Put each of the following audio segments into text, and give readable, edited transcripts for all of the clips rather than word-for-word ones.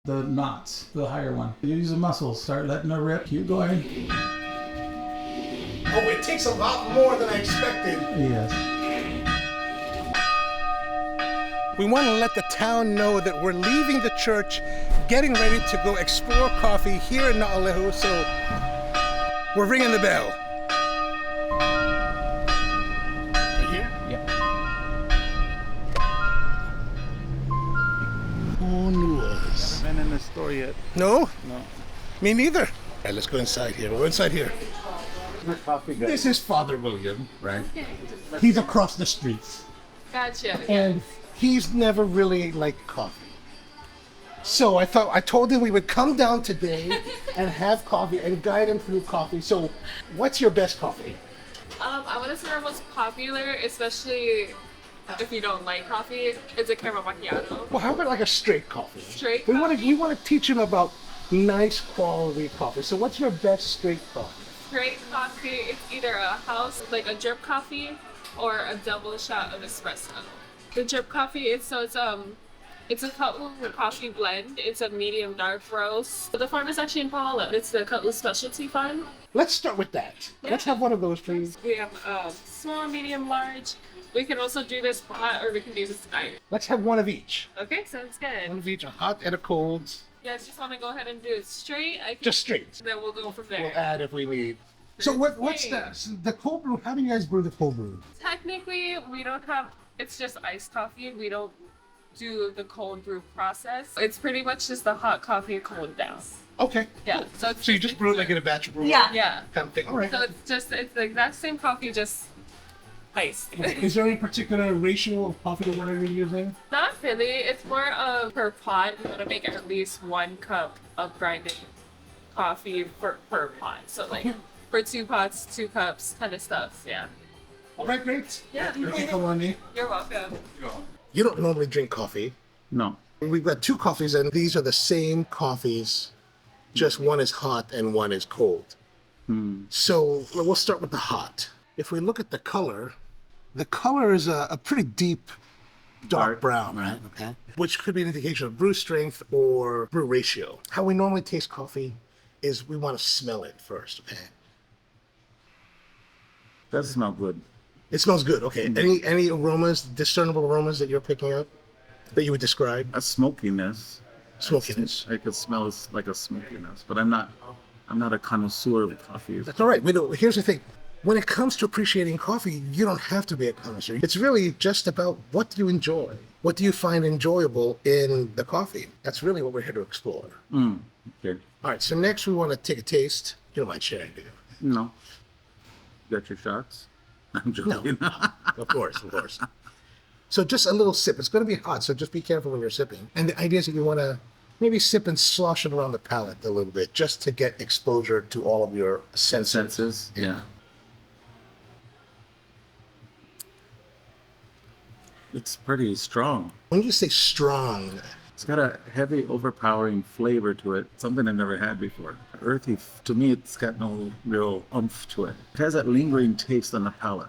the knots, the higher one. Use the muscles, start letting it rip, keep going. Oh, it takes a lot more than I expected. Yes. We want to let the town know that we're leaving the church, getting ready to go explore coffee here in Naalehu, so we're ringing the bell. Right here? Yep. Honuas. Been in the store yet? No? No. Me neither. All right, let's go inside here. We'll go inside here. Coffee guy. This is Father William, right? He's across the street. Gotcha. And he's never really liked coffee. So I told him we would come down today and have coffee and guide him through coffee. So what's your best coffee? I want to say our most popular, especially if you don't like coffee, is a caramel macchiato. Well, how about like a straight coffee? Straight We coffee? want to teach him about nice quality coffee. So what's your best straight coffee? Straight coffee, it's either a house, like a drip coffee, or a double shot of espresso. The drip coffee, it's a Ka'u coffee blend. It's a medium dark roast. The farm is actually in Pahala. It's the Ka'u Specialty Farm. Let's start with that. Let's have one of those, please. We have small, medium, large. We can also do this hot, or we can do this night. Let's have one of each. Okay, sounds good. One of each, a hot and a cold. You guys just want to go ahead and do it straight? I can, Just straight. Then we'll go from there. We'll add if we need. So what's the cold brew? How do you guys brew the cold brew? Technically, we don't have, it's just iced coffee. We don't do the cold brew process. It's pretty much just the hot coffee cooled down. Okay. Yeah. Cool. So you just brew it like in a batch brew? Yeah. Kind of thing. All right. So it's the exact same coffee, just iced. Is there any particular ratio of coffee or whatever you're using? Not really. It's more of per pot. You want to make at least 1 cup of grinded coffee per pot. So like for 2 pots, 2 cups kind of stuff. Yeah. All right, great. Yeah. Okay, Kamalani. You're welcome. You don't normally drink coffee. No. We've got 2 coffees, and these are the same coffees, just one is hot and one is cold. So we'll start with the hot. If we look at the color is a pretty deep dark brown, right? Okay. Which could be an indication of brew strength or brew ratio. How we normally taste coffee is we want to smell it first, okay? Does smell good. It smells good, okay. Any aromas, discernible aromas that you're picking up that you would describe? A smokiness. Smokiness. I could smell like a smokiness, but I'm not a connoisseur of coffee. That's all right. Here's the thing. When it comes to appreciating coffee, you don't have to be a connoisseur. It's really just about what do you enjoy? What do you find enjoyable in the coffee? That's really what we're here to explore. Okay. All right, so next we want to take a taste. You don't mind sharing, do you? No. Got your shots? I'm joking. Of course. So just a little sip. It's going to be hot, so just be careful when you're sipping. And the idea is that you want to maybe sip and slosh it around the palate a little bit, just to get exposure to all of your senses. Yeah. It's pretty strong. When you say strong, It's got a heavy, overpowering flavor to it, something I've never had before. Earthy, to me, it's got no real oomph to it. It has that lingering taste on the palate.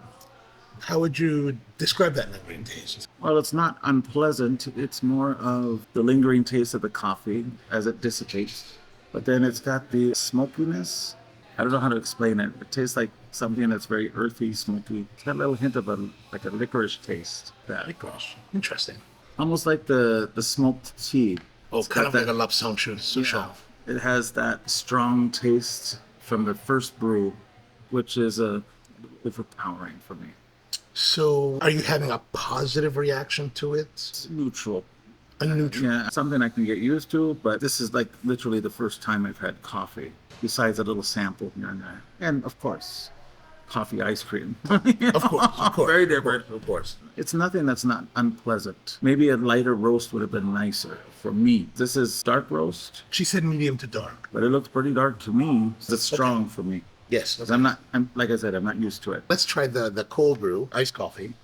how would you describe that lingering taste? Well, it's not unpleasant. It's more of the lingering taste of the coffee as it dissipates. But then it's got the smokiness. I don't know how to explain it. It tastes like something that's very earthy, smoky. It's got a little hint of a licorice taste. Licorice. Interesting. Almost like the smoked tea. Oh, It's kind got of like that- a lapsang souchong. It has that strong taste from the first brew, which is overpowering for me. So, are you having a positive reaction to it? It's neutral. A neutral. Yeah, something I can get used to, but this is like literally the first time I've had coffee, besides a little sample here and there. And of course, coffee ice cream. Of course. Very different. Of course. It's nothing that's not unpleasant. Maybe a lighter roast would have been nicer for me. This is dark roast, She said medium to dark. but it looks pretty dark to me. It's strong for me. Yes. 'Cause like I said, I'm not used to it. Let's try the cold brew, iced coffee.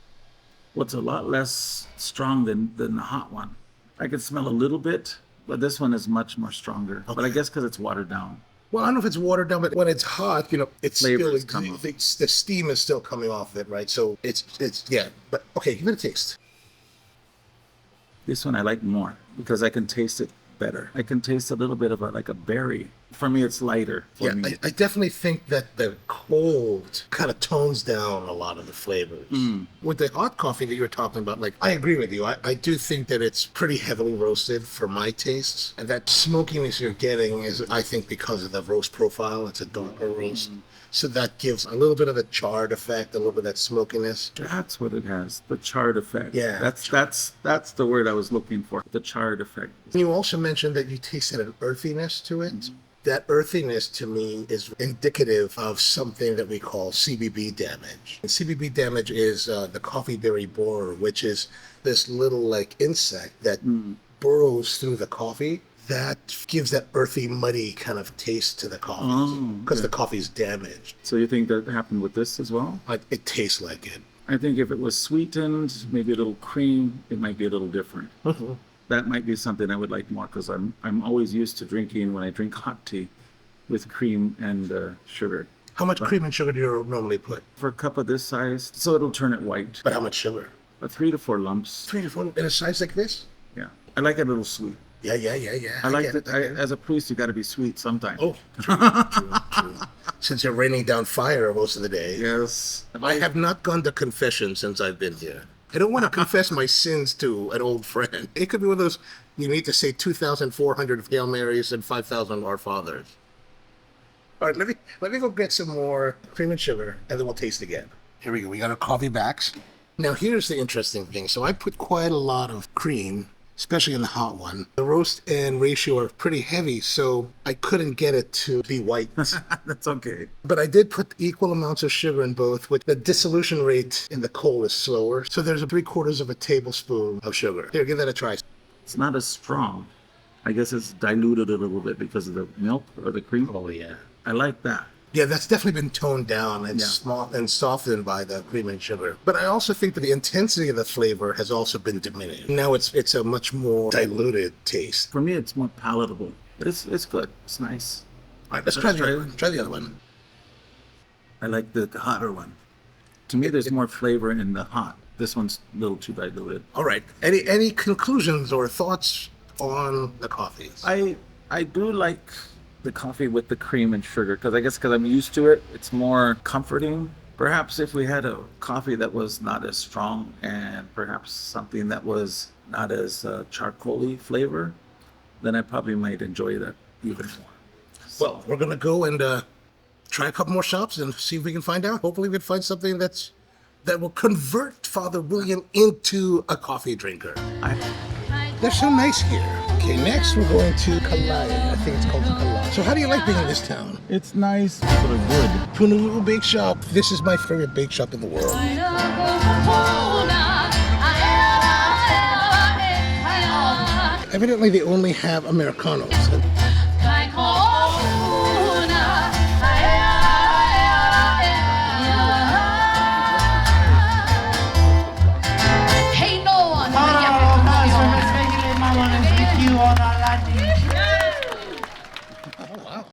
Well, it's a lot less strong than the hot one. I can smell a little bit, but this one is much more stronger. But I guess because it's watered down. Well, I don't know if it's watered down, but when it's hot, it's Flavors still, come off. the steam is still coming off it, right? So it's yeah. But okay, give it a taste. This one I like more because I can taste it better. I can taste a little bit of like a berry. For me, it's lighter. For me. I definitely think that the cold kind of tones down a lot of the flavors. With the hot coffee that you were talking about, like, I agree with you. I do think that it's pretty heavily roasted for my tastes. And that smokiness you're getting is, I think, because of the roast profile. It's a darker roast. So that gives a little bit of a charred effect, a little bit of that smokiness. That's what it has, the charred effect. Yeah. That's the word I was looking for, the charred effect. You also mentioned that you tasted an earthiness to it. That earthiness to me is indicative of something that we call CBB damage. And CBB damage is the coffee berry borer, which is this little like insect that burrows through the coffee. That gives that earthy, muddy kind of taste to the coffee because the coffee's damaged. So you think that happened with this as well? It tastes like it. I think if it was sweetened, maybe a little cream, it might be a little different. That might be something I would like more because I'm always used to drinking, when I drink hot tea, with cream and sugar. How much cream and sugar do you normally put? For a cup of this size, so it'll turn it white. But how much sugar? 3 to 4 lumps. 3 to 4 in a size like this? Yeah. I like it a little sweet. Yeah. I like get that. it. As a priest, you got to be sweet sometimes. Oh, true. Since you're raining down fire most of the day. Yes. I have not gone to confession since I've been here. I don't want to confess my sins to an old friend. It could be one of those, you need to say 2,400 Hail Marys and 5,000 Our Fathers. All right, let me go get some more cream and sugar, and then we'll taste again. Here we go. We got our coffee backs. Now, here's the interesting thing. So I put quite a lot of cream, especially in the hot one. The roast and ratio are pretty heavy, so I couldn't get it to be white. That's okay. But I did put equal amounts of sugar in both, which the dissolution rate in the cold is slower. So there's 3/4 of a tablespoon of sugar. Here, give that a try. It's not as strong. I guess it's diluted a little bit because of the milk or the cream. Oh, yeah. I like that. Yeah, that's definitely been toned down and and softened by the cream and sugar. But I also think that the intensity of the flavor has also been diminished. Now it's a much more diluted taste. For me, it's more palatable. But it's good. It's nice. All right, let's try the other one. Try the other one. I like the hotter one. To me, there's more flavor in the hot. This one's a little too diluted. All right. Any conclusions or thoughts on the coffees? I do like the coffee with the cream and sugar because I'm used to it. It's more comforting. Perhaps if we had a coffee that was not as strong and perhaps something that was not as charcoaly flavor, then I probably might enjoy that even more. Well, we're gonna go and try a couple more shops and see if we can find out. Hopefully, we can find something that will convert Father William into a coffee drinker. They're so nice here. Okay, next we're going to Kamalani. I think it's called Kamalani. So how do you like being in this town? It's nice, but good. Honua Bake Shop. This is my favorite bake shop in the world. Evidently, they only have Americanos.